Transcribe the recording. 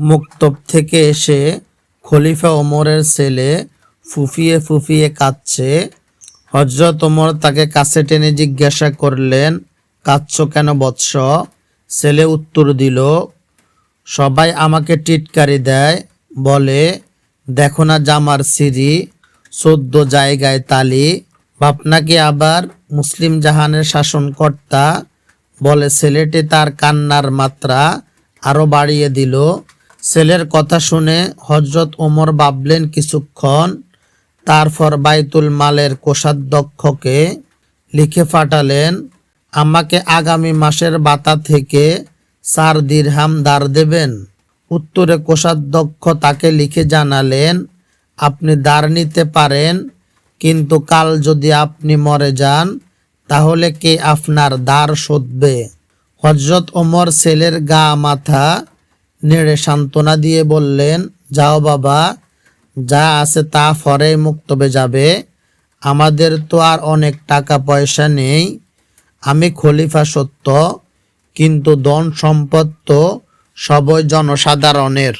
মুক্তব থেকে এসে খলিফা ওমরের ছেলে ফুফিয়ে ফুফিয়ে কাঁদছে। হযরত ওমর তাকে কাছে টেনে জিজ্ঞাসা করলেন, কাঁদছো কেন বৎস? ছেলে উত্তর দিল, সবাই আমাকে টিটকারি দেয়, বলে দেখো না জামার ছিরি, 14 জায়গায় তালি। বাপ নাকি আবার মুসলিম জাহানের শাসনকর্তা। বলে ছেলেটি তার কান্নার মাত্রা আরো বাড়িয়ে দিল। ছেলের কথা শুনে হযরত ওমর ভাবলেন কিছুক্ষণ, তারপর বাইতুল মালের কোষাধ্যক্ষকে লিখে পাঠালেন, আমাকে আগামী মাসের ভাতা থেকে 4 দিরহাম ধার দেবেন। উত্তরে কোষাধ্যক্ষ তাকে লিখে জানালেন, আপনি ধার নিতে পারেন, কিন্তু কাল যদি আপনি মরে যান তাহলে কে আপনার ধার শোধবে? হযরত ওমর ছেলের গা মাথা নেড়ে সান্ত্বনা দিয়ে বললেন, যাও বাবা, যা আছে তা পরেই মুক্তবে যাবে। আমাদের তো আর অনেক টাকা পয়সা নেই। আমি খলিফা সত্য, কিন্তু ধন সম্পদ তো সবই জনসাধারণের।